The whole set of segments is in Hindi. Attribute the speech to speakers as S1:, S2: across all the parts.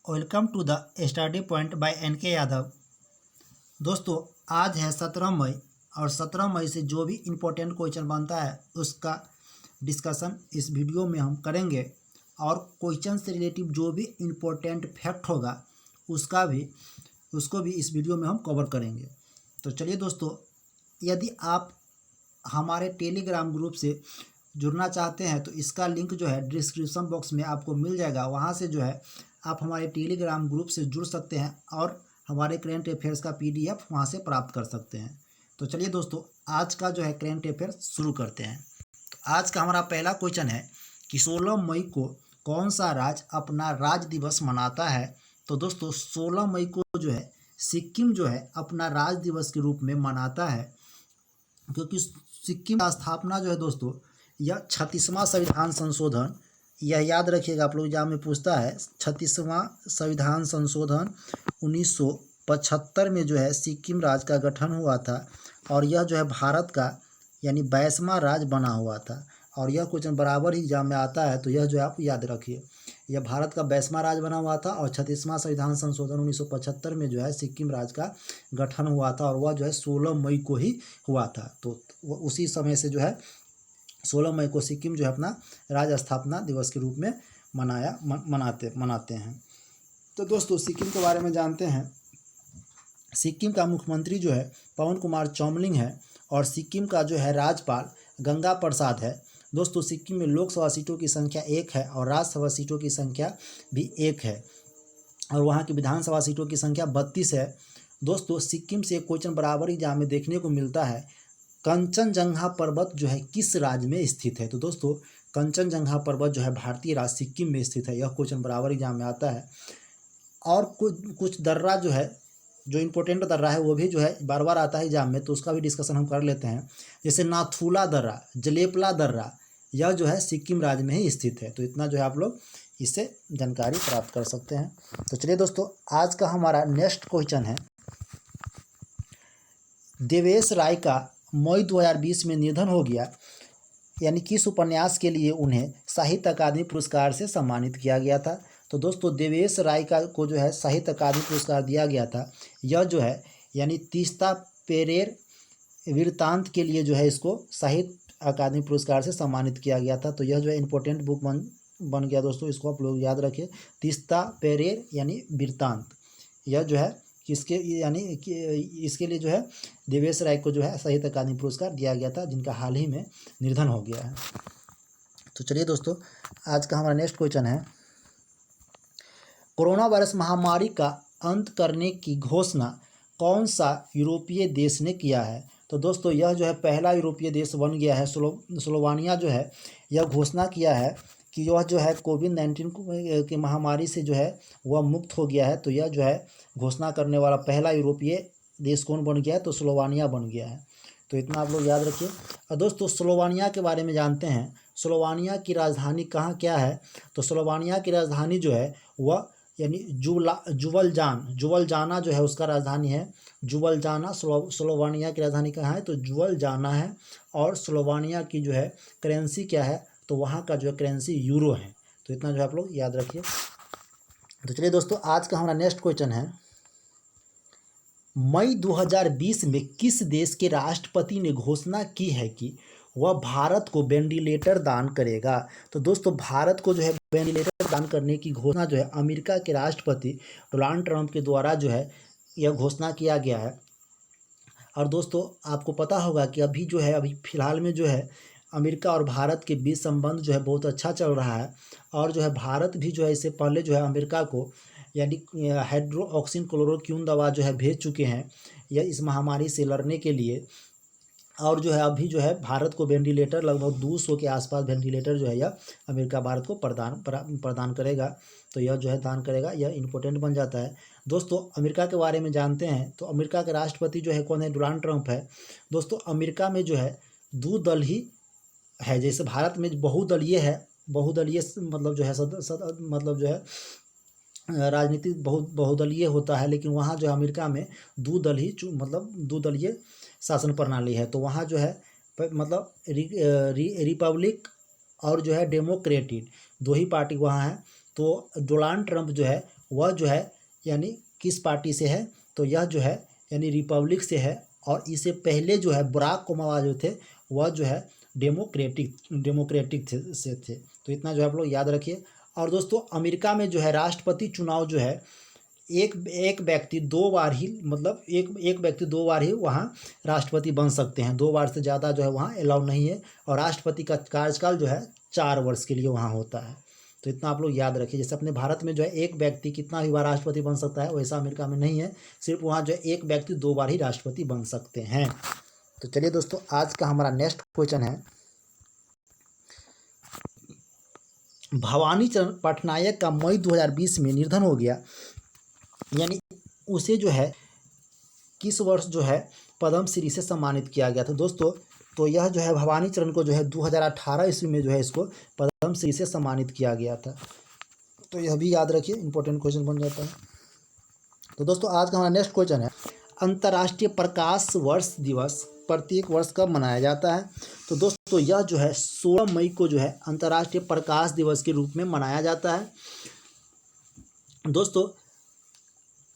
S1: Welcome to the study point by N K. Yadav. दोस्तों, आज है 17 मई और 17 मई से जो भी इम्पोर्टेंट क्वेश्चन बनता है उसका डिस्कशन इस वीडियो में हम करेंगे और क्वेश्चन से रिलेटिव जो भी इम्पोर्टेंट फैक्ट होगा उसको भी इस वीडियो में हम कवर करेंगे। तो चलिए दोस्तों, यदि आप हमारे टेलीग्राम ग्रुप से जुड़ना चाहते हैं तो इसका लिंक जो है डिस्क्रिप्शन बॉक्स में आपको मिल जाएगा। वहाँ से जो है आप हमारे टेलीग्राम ग्रुप से जुड़ सकते हैं और हमारे करेंट अफेयर्स का PDF वहाँ से प्राप्त कर सकते हैं। तो चलिए दोस्तों, आज का जो है करेंट अफेयर्स शुरू करते हैं। तो आज का हमारा पहला क्वेश्चन है कि 16 मई को कौन सा राज्य अपना राज्य दिवस मनाता है। तो दोस्तों, 16 मई को जो है सिक्किम जो है अपना राज्य दिवस के रूप में मनाता है, क्योंकि सिक्किम का स्थापना जो है दोस्तों, यह 36वां संविधान संशोधन, यह याद रखिएगा, आप लोग एग्जाम में पूछता है, 36वां संविधान संशोधन 1975 में जो है सिक्किम राज्य का गठन हुआ था और यह जो है भारत का यानी 22वां राज्य बना हुआ था। और यह क्वेश्चन बराबर ही एग्जाम में आता है, तो यह जो है आप याद रखिए, यह भारत का 22वां राज्य बना हुआ था और 36वां संविधान संशोधन 1975 में जो है सिक्किम राज्य का गठन हुआ था और वह जो है 16 मई को ही हुआ था। तो उसी समय से जो है 16 मई को सिक्किम जो है अपना राज्य स्थापना दिवस के रूप में मनाते हैं। तो दोस्तों, सिक्किम के बारे में जानते हैं। सिक्किम का मुख्यमंत्री जो है पवन कुमार चौमलिंग है और सिक्किम का जो है राज्यपाल गंगा प्रसाद है। दोस्तों, सिक्किम में लोकसभा सीटों की संख्या 1 है और राज्यसभा सीटों की संख्या भी 1 है और वहाँ की विधानसभा सीटों की संख्या 32 है। दोस्तों, सिक्किम से क्वेश्चन बराबर एग्जाम में देखने को मिलता है, कंचनजंगा पर्वत जो है किस राज्य में स्थित है। तो दोस्तों, कंचनजंगा पर्वत जो है भारतीय राज्य सिक्किम में स्थित है। यह क्वेश्चन बराबर एग्जाम में आता है। और कुछ दर्रा जो है, जो इम्पोर्टेंट दर्रा है वो भी जो है बार बार आता है एग्जाम में, तो उसका भी डिस्कशन हम कर लेते हैं। जैसे नाथुला दर्रा, जलेपला दर्रा, यह जो है सिक्किम राज्य में ही स्थित है। तो इतना जो है आप लोग इससे जानकारी प्राप्त कर सकते हैं। तो चलिए दोस्तों, आज का हमारा नेक्स्ट क्वेश्चन है, देवेश राय का मई 2020 में निधन हो गया, यानी किस उपन्यास के लिए उन्हें साहित्य अकादमी पुरस्कार से सम्मानित किया गया था। तो दोस्तों, देवेश राय को जो है साहित्य अकादमी पुरस्कार दिया गया था। यह जो है यानी तीस्ता पेरेर वृत्तांत के लिए जो है इसको साहित्य अकादमी पुरस्कार से सम्मानित किया गया था। तो यह जो है इम्पोर्टेंट बुक बन गया दोस्तों, इसको आप लोग याद रखिए। तीस्ता पेरेर यानी वृत्तांत, यह जो है किसके यानी इसके लिए जो है देवेश राय को जो है साहित्य अकादमी पुरस्कार दिया गया था, जिनका हाल ही में निधन हो गया है। तो चलिए दोस्तों, आज का हमारा नेक्स्ट क्वेश्चन है, कोरोना वायरस महामारी का अंत करने की घोषणा कौन सा यूरोपीय देश ने किया है। तो दोस्तों, यह जो है पहला यूरोपीय देश बन गया है। स्लोवानिया जो है यह घोषणा किया है कि यह जो है कोविड-19 की महामारी से जो है वह मुक्त हो गया है। तो यह जो है घोषणा करने वाला पहला यूरोपीय देश कौन बन गया है, तो स्लोवानिया बन गया है। तो इतना आप लोग याद रखिए। और दोस्तों, स्लोवानिया के बारे में जानते हैं, स्लोवानिया की राजधानी क्या है। तो स्लोवानिया की राजधानी जो है वह यानी जुवलजाना जो है उसका राजधानी है जुवलजाना। स्लोवानिया की राजधानी कहाँ है, तो जुवलजाना है। और स्लोवानिया की जो है करेंसी क्या है, तो वहाँ का जो है करेंसी यूरो है। तो इतना जो है आप लोग याद रखिए। तो चलिए दोस्तों, आज का हमारा नेक्स्ट क्वेश्चन है, मई 2020 में किस देश के राष्ट्रपति ने घोषणा की है कि वह भारत को वेंटिलेटर दान करेगा। तो दोस्तों, भारत को जो है वेंटिलेटर दान करने की घोषणा जो है अमेरिका के राष्ट्रपति डोनाल्ड ट्रंप के द्वारा जो है यह घोषणा किया गया है। और दोस्तों, आपको पता होगा कि अभी फिलहाल में जो है अमेरिका और भारत के बीच संबंध जो है बहुत अच्छा चल रहा है। और जो है भारत भी जो है इससे पहले जो है अमेरिका को यानी हाइड्रोक्सी क्लोरोक्विन दवा जो है भेज चुके हैं यह इस महामारी से लड़ने के लिए। और जो है अभी जो है भारत को वेंटिलेटर लगभग 200 के आसपास वेंटिलेटर जो है यह अमेरिका भारत को प्रदान करेगा। तो यह जो है दान करेगा, यह इम्पोर्टेंट बन जाता है। दोस्तों, अमेरिका के बारे में जानते हैं, तो अमेरिका के राष्ट्रपति जो है कौन है, डोनाल्ड ट्रंप है। दोस्तों, अमेरिका में जो है दो ही है, जैसे भारत में बहुदलीय है, बहुदलीय मतलब जो है मतलब जो है राजनीति बहुदलीय होता है, लेकिन वहाँ जो है अमेरिका में द्विदलीय शासन प्रणाली है। तो वहाँ जो है मतलब रिपब्लिक और जो है डेमोक्रेटिक दो ही पार्टी वहाँ है। तो डोनाल्ड ट्रंप जो है वह जो है यानी किस पार्टी से है, तो यह जो है यानी रिपब्लिक से है। और इससे पहले जो है बराक ओबामा जो थे वह जो है डेमोक्रेटिक से थे। तो इतना जो है आप लोग याद रखिए। और दोस्तों अमेरिका में जो है राष्ट्रपति चुनाव जो है एक व्यक्ति 2 बार ही, मतलब एक व्यक्ति 2 बार ही वहाँ राष्ट्रपति बन सकते हैं, 2 बार से ज़्यादा जो है वहाँ अलाउ नहीं है। और राष्ट्रपति का कार्यकाल जो है 4 वर्ष के लिए वहाँ होता है। तो इतना आप लोग याद रखिए। जैसे अपने भारत में जो है एक व्यक्ति कितना भी बार राष्ट्रपति बन सकता है, वैसा अमेरिका में नहीं है, सिर्फ वहाँ जो है एक व्यक्ति 2 बार ही राष्ट्रपति बन सकते हैं। तो चलिए दोस्तों आज का हमारा नेक्स्ट क्वेश्चन है, भवानी चरण पटनायक का मई 2020 में निधन हो गया, यानी उसे जो है किस वर्ष जो है पद्मश्री से सम्मानित किया गया था दोस्तों। तो यह जो है भवानी चरण को जो है 2018 ईस्वी में जो है इसको पद्मश्री से सम्मानित किया गया था। तो यह भी याद रखिए, इंपॉर्टेंट क्वेश्चन बन जाता है। तो दोस्तों आज का हमारा नेक्स्ट क्वेश्चन है, अंतर्राष्ट्रीय प्रकाश वर्ष दिवस प्रत्येक वर्ष कब मनाया जाता है। तो दोस्तों यह जो है 16 मई को जो है अंतर्राष्ट्रीय प्रकाश दिवस के रूप में मनाया जाता है। दोस्तों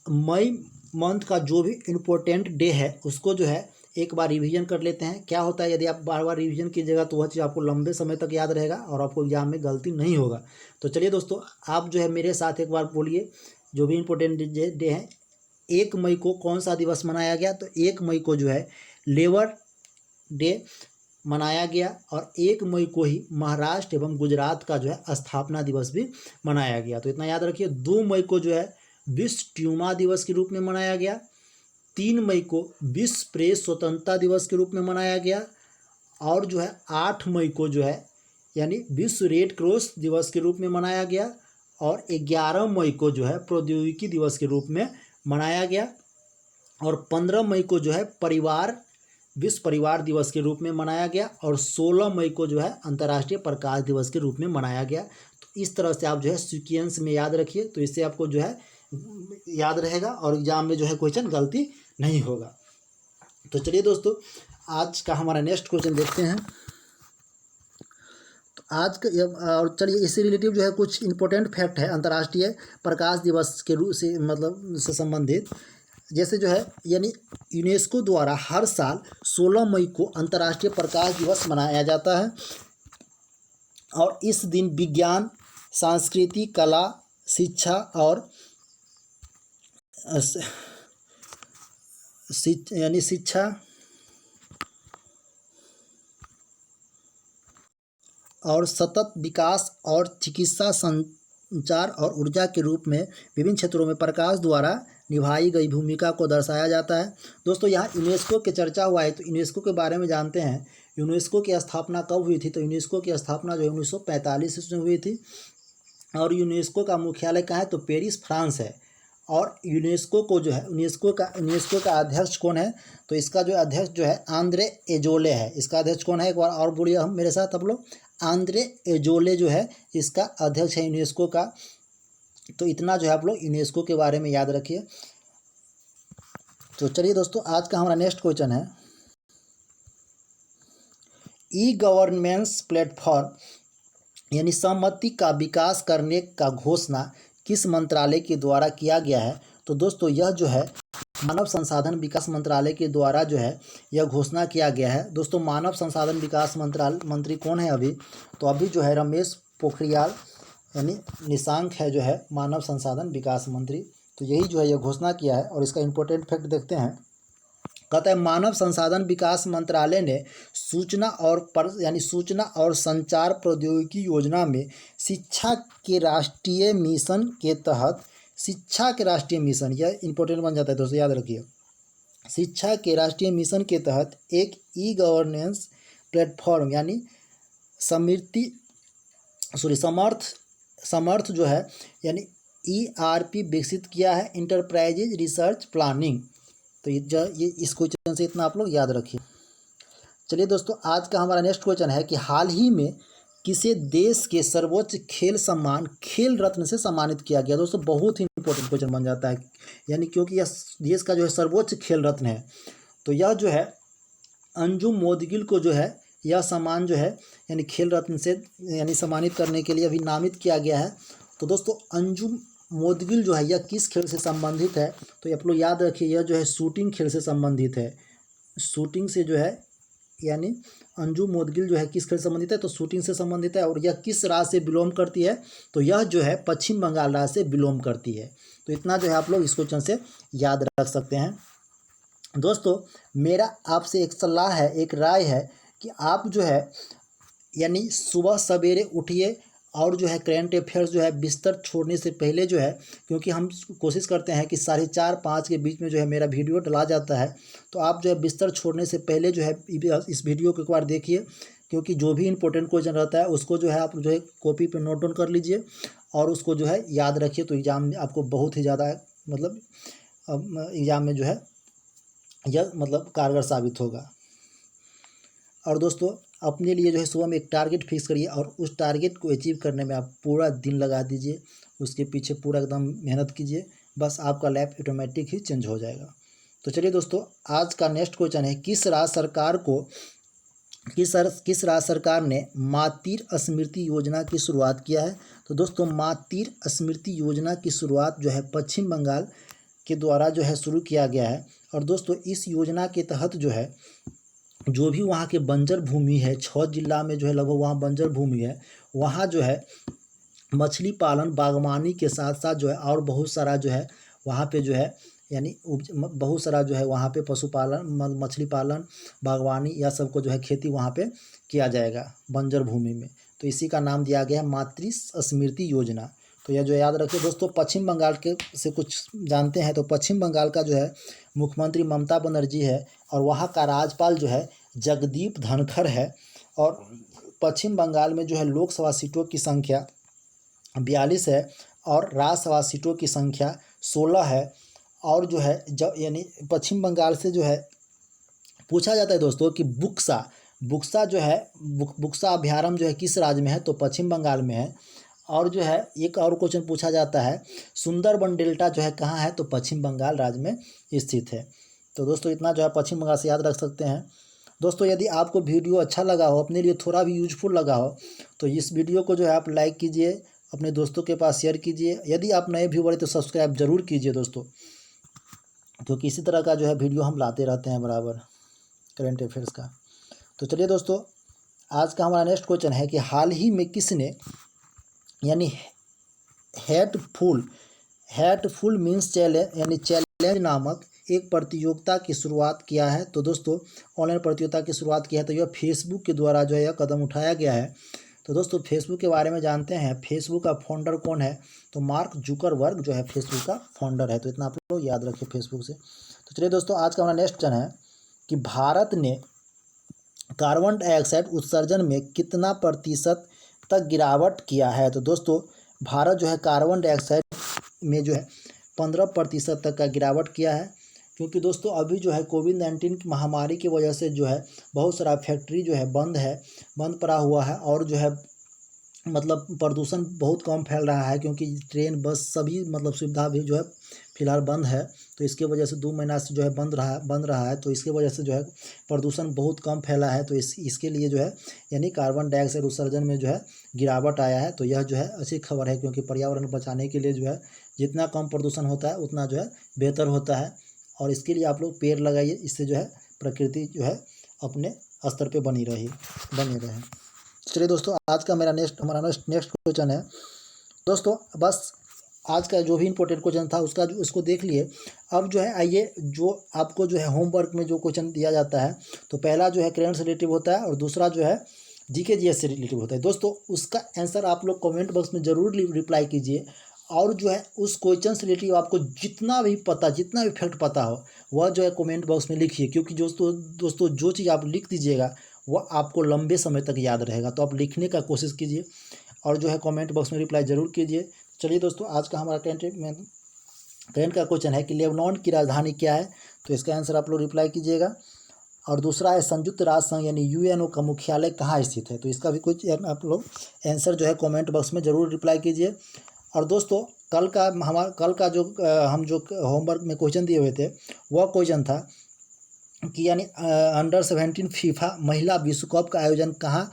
S1: मई मंथ का जो भी इम्पोर्टेंट डे है उसको जो है एक बार रिवीजन कर लेते हैं। क्या होता है, यदि आप बार बार रिवीजन कीजिएगा तो वह चीज़ आपको लंबे समय तक याद रहेगा और आपको एग्जाम में गलती नहीं होगा। तो चलिए दोस्तों आप जो है मेरे साथ एक बार बोलिए, जो भी इम्पोर्टेंट डे है। 1 मई को कौन सा दिवस मनाया गया, तो 1 मई को जो है लेबर डे मनाया गया। और 1 मई को ही महाराष्ट्र एवं गुजरात का जो है स्थापना दिवस भी मनाया गया। तो इतना याद रखिए। 2 मई को जो है विश्व ट्यूमा दिवस के रूप में मनाया गया। 3 मई को विश्व प्रेस स्वतंत्रता दिवस के रूप में मनाया गया। और जो है 8 मई को जो है यानी विश्व रेड क्रॉस दिवस के रूप में मनाया गया। और 11 मई को जो है प्रौद्योगिकी दिवस के रूप में मनाया गया। और 15 मई को जो है विश्व परिवार दिवस के रूप में मनाया गया। और 16 मई को जो है अंतर्राष्ट्रीय प्रकाश दिवस के रूप में मनाया गया। तो इस तरह से आप जो है सीक्वेंस में याद रखिए, तो इससे आपको जो है याद रहेगा और एग्जाम में जो है क्वेश्चन गलती नहीं होगा। तो चलिए दोस्तों आज का हमारा नेक्स्ट क्वेश्चन देखते हैं। तो आज का और चलिए इससे रिलेटिव जो है कुछ इंपॉर्टेंट फैक्ट है अंतर्राष्ट्रीय प्रकाश दिवस के रूप से मतलब से संबंधित। जैसे जो है यानी यूनेस्को द्वारा हर साल 16 मई को अंतर्राष्ट्रीय प्रकाश दिवस मनाया जाता है। और इस दिन विज्ञान, संस्कृति, कला, शिक्षा और शिक्षा और सतत विकास और चिकित्सा, संचार और ऊर्जा के रूप में विभिन्न क्षेत्रों में प्रकाश द्वारा निभाई गई भूमिका को दर्शाया जाता है। दोस्तों यहाँ यूनेस्को की चर्चा हुआ है, तो यूनेस्को के बारे में जानते हैं। यूनेस्को की स्थापना कब हुई थी, तो यूनेस्को की स्थापना जो है 1945 ईस्वी में हुई थी। और यूनेस्को का मुख्यालय कहाँ है, तो पेरिस, फ्रांस है। और यूनेस्को को जो है यूनेस्को का अध्यक्ष कौन है, तो इसका जो अध्यक्ष जो है आंद्रे एजोले है। इसका अध्यक्ष कौन है, एक बार और बोलिए हम मेरे साथ आप लोग, आंद्रे एजोले जो है इसका अध्यक्ष है यूनेस्को का। तो इतना जो है आप लोग यूनेस्को के बारे में याद रखिए। तो चलिए दोस्तों आज का हमारा नेक्स्ट क्वेश्चन है, ई गवर्नेंस प्लेटफॉर्म यानी सहमति का विकास करने का घोषणा किस मंत्रालय के द्वारा किया गया है। तो दोस्तों यह जो है मानव संसाधन विकास मंत्रालय के द्वारा जो है यह घोषणा किया गया है। दोस्तों मानव संसाधन विकास मंत्री कौन है अभी, तो अभी जो है रमेश पोखरियाल यानी निशंक है जो है मानव संसाधन विकास मंत्री। तो यही जो है यह घोषणा किया है। और इसका इम्पोर्टेंट फैक्ट देखते हैं। कहता है मानव संसाधन विकास मंत्रालय ने सूचना और संचार प्रौद्योगिकी योजना में शिक्षा के राष्ट्रीय मिशन के तहत यह इंपॉर्टेंट बन जाता है दोस्तों, याद रखिए। शिक्षा के राष्ट्रीय मिशन के तहत एक ई गवर्नेंस प्लेटफॉर्म यानी समर्थ जो है यानी ERP विकसित किया है, इंटरप्राइजेज रिसर्च प्लानिंग। तो ये इस क्वेश्चन से इतना आप लोग याद रखिए। चलिए दोस्तों आज का हमारा नेक्स्ट क्वेश्चन है कि हाल ही में किसे देश के सर्वोच्च खेल सम्मान खेल रत्न से सम्मानित किया गया। दोस्तों बहुत ही इंपॉर्टेंट क्वेश्चन बन जाता है, यानी क्योंकि यह देश का जो है सर्वोच्च खेल रत्न है। तो यह जो है अंजुम मोदगिल को जो है यह सम्मान जो है यानी खेल रत्न से यानी सम्मानित करने के लिए अभी नामित किया गया है। तो दोस्तों अंजुम मोदगिल जो है यह किस खेल से संबंधित है, तो ये आप लोग याद रखिए, यह जो है शूटिंग खेल से संबंधित है। शूटिंग से जो है यानी अंजुम मोदगिल जो है किस खेल से संबंधित है, तो शूटिंग से संबंधित है। और यह किस राज्य से बिलोंग करती है, तो यह जो है पश्चिम बंगाल राज्य से बिलोंग करती है। तो इतना जो है आप लोग इस क्वेश्चन से याद रख सकते हैं। दोस्तों मेरा आपसे एक सलाह है, एक राय है कि आप जो है यानी सुबह सवेरे उठिए और जो है करेंट अफेयर्स जो है बिस्तर छोड़ने से पहले जो है, क्योंकि हम कोशिश करते हैं कि 4:30-5 के बीच में जो है मेरा वीडियो डला जाता है, तो आप जो है बिस्तर छोड़ने से पहले जो है इस वीडियो को एक बार देखिए, क्योंकि जो भी इंपॉर्टेंट क्वेश्चन रहता है उसको जो है आप जो है कॉपी पे नोट डाउन कर लीजिए और उसको जो है याद रखिए। तो एग्ज़ाम में आपको बहुत ही ज़्यादा मतलब एग्ज़ाम में जो है यह मतलब कारगर साबित होगा। और दोस्तों अपने लिए जो है सुबह में एक टारगेट फिक्स करिए और उस टारगेट को अचीव करने में आप पूरा दिन लगा दीजिए, उसके पीछे पूरा एकदम मेहनत कीजिए, बस आपका लाइफ ऑटोमेटिक ही चेंज हो जाएगा। तो चलिए दोस्तों आज का नेक्स्ट क्वेश्चन है, किस राज्य सरकार ने मातृ स्मृति योजना की शुरुआत किया है। तो दोस्तों मातृ स्मृति योजना की शुरुआत जो है पश्चिम बंगाल के द्वारा जो है शुरू किया गया है। और दोस्तों इस योजना के तहत जो है जो भी वहाँ के बंजर भूमि है, 6 जिला में जो है लगभग वहाँ बंजर भूमि है, वहाँ जो है मछली पालन बागवानी के साथ साथ जो है और बहुत सारा जो है वहाँ पे जो है यानी बहुत सारा जो है वहाँ पे पशुपालन मछली पालन बागवानी या सबको जो है खेती वहाँ पे किया जाएगा बंजर भूमि में। तो इसी का नाम दिया गया है मातृ स्मृति योजना। तो यह जो याद रखिए दोस्तों। पश्चिम बंगाल के से कुछ जानते हैं, तो पश्चिम बंगाल का जो है मुख्यमंत्री ममता बनर्जी है और वहाँ का राज्यपाल जो है जगदीप धनखड़ है। और पश्चिम बंगाल में जो है लोकसभा सीटों की संख्या 42 है और राज्यसभा सीटों की संख्या 16 है। और जो है यानी पश्चिम बंगाल से जो है पूछा जाता है दोस्तों कि बुक्सा जो है बुक्सा अभयारण्य जो है किस राज्य में है, तो पश्चिम बंगाल में है। और जो है एक और क्वेश्चन पूछा जाता है सुंदरबन डेल्टा जो है कहाँ है, तो पश्चिम बंगाल राज्य में स्थित है। तो दोस्तों इतना जो है पश्चिम बंगाल से याद रख सकते हैं। दोस्तों यदि आपको वीडियो अच्छा लगा हो, अपने लिए थोड़ा भी यूजफुल लगा हो, तो इस वीडियो को जो है आप लाइक कीजिए, अपने दोस्तों के पास शेयर कीजिए। यदि आप नए व्यूअर हैं तो सब्सक्राइब जरूर कीजिए दोस्तों, क्योंकि इसी तरह का जो है वीडियो हम लाते रहते हैं बराबर करेंट अफेयर्स का। तो चलिए दोस्तों आज का हमारा नेक्स्ट क्वेश्चन है कि हाल ही में किसने यानी हेटफुल मीन्स चैलेंज यानी चैलेंज नामक एक प्रतियोगिता की शुरुआत किया है। तो दोस्तों ऑनलाइन प्रतियोगिता की शुरुआत किया है, तो यह फेसबुक के द्वारा जो है यह कदम उठाया गया है। तो दोस्तों फेसबुक के बारे में जानते हैं, फेसबुक का फाउंडर कौन है, तो मार्क जुकरबर्ग जो है फेसबुक का फाउंडर है। तो इतना आप लोग याद रखिए फेसबुक से। तो चलिए दोस्तों आज का हमारा नेक्स्ट क्वेश्चन है कि भारत ने कार्बन डाइऑक्साइड उत्सर्जन में कितना प्रतिशत तक गिरावट किया है। तो दोस्तों भारत जो है कार्बन डाइऑक्साइड में जो है 15% तक का गिरावट किया है, क्योंकि दोस्तों अभी जो है कोविड-19 की महामारी की वजह से जो है बहुत सारा फैक्ट्री जो है बंद पड़ा हुआ है और जो है मतलब प्रदूषण बहुत कम फैल रहा है, क्योंकि ट्रेन बस सभी मतलब सुविधा भी जो है फिलहाल बंद है। तो इसके वजह से 2 महीना से जो है बंद रहा है। तो इसके वजह से जो है प्रदूषण बहुत कम फैला है। तो इसके लिए जो है यानी कार्बन डाइऑक्साइड उत्सर्जन में जो है गिरावट आया है। तो यह जो है अच्छी खबर है, क्योंकि पर्यावरण बचाने के लिए जो है जितना कम प्रदूषण होता है उतना जो है बेहतर होता है। और इसके लिए आप लोग पेड़ लगाइए, इससे जो है प्रकृति जो है अपने स्तर पे बने रहे। चलिए दोस्तों आज का हमारा नेक्स्ट क्वेश्चन है दोस्तों। बस आज का जो भी इंपॉर्टेंट क्वेश्चन था उसको देख लिए। अब जो है आइए जो आपको जो है होमवर्क में जो क्वेश्चन दिया जाता है, तो पहला जो है करंट से रिलेटिव होता है और दूसरा जो है जीके जीएस से रिलेटिव होता है। दोस्तों उसका आंसर आप लोग कमेंट बॉक्स में ज़रूर रिप्लाई कीजिए। और जो है उस क्वेश्चन से रिलेटिव आपको जितना भी फैक्ट पता हो वह जो है कमेंट बॉक्स में लिखिए, क्योंकि दोस्तों जो चीज़ आप लिख दीजिएगा वह आपको लंबे समय तक याद रहेगा। तो आप लिखने का कोशिश कीजिए और जो है कमेंट बॉक्स में रिप्लाई ज़रूर कीजिए। चलिए दोस्तों आज का हमारा करंट का क्वेश्चन है कि लेबनान की राजधानी क्या है, तो इसका आंसर आप लोग रिप्लाई कीजिएगा। और दूसरा है संयुक्त राष्ट्र संघ यानी यूएनओ का मुख्यालय कहाँ स्थित है, तो इसका भी कुछ आप लोग आंसर जो है कमेंट बॉक्स में ज़रूर रिप्लाई कीजिए। और दोस्तों कल का जो हम जो होमवर्क में क्वेश्चन दिए हुए थे वह क्वेश्चन था कि यानी अंडर 17 फीफा महिला विश्व कप का आयोजन कहाँ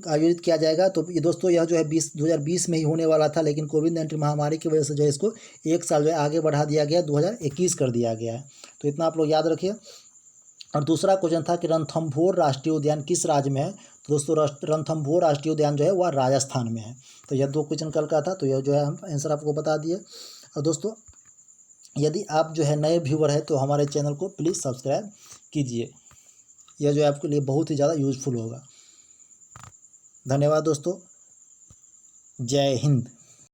S1: आयोजित किया जाएगा। तो ये दोस्तों यह जो है 2020 में ही होने वाला था, लेकिन कोविड-19 महामारी की वजह से जो है इसको 1 साल जो है आगे बढ़ा दिया गया, 2021 कर दिया गया है। तो इतना आप लोग याद रखिए। और दूसरा क्वेश्चन था कि रणथंभौर राष्ट्रीय उद्यान किस राज्य में है। तो दोस्तों रणथंभौर राष्ट्रीय उद्यान जो है वह राजस्थान में है। तो यह 2 क्वेश्चन कल का था, तो यह जो है हम आंसर आपको बता दिए। और दोस्तों यदि आप जो है नए व्यूवर है तो हमारे चैनल को प्लीज़ सब्सक्राइब कीजिए, यह जो है आपके लिए बहुत ही ज़्यादा यूज़फुल होगा। धन्यवाद दोस्तों, जय हिंद।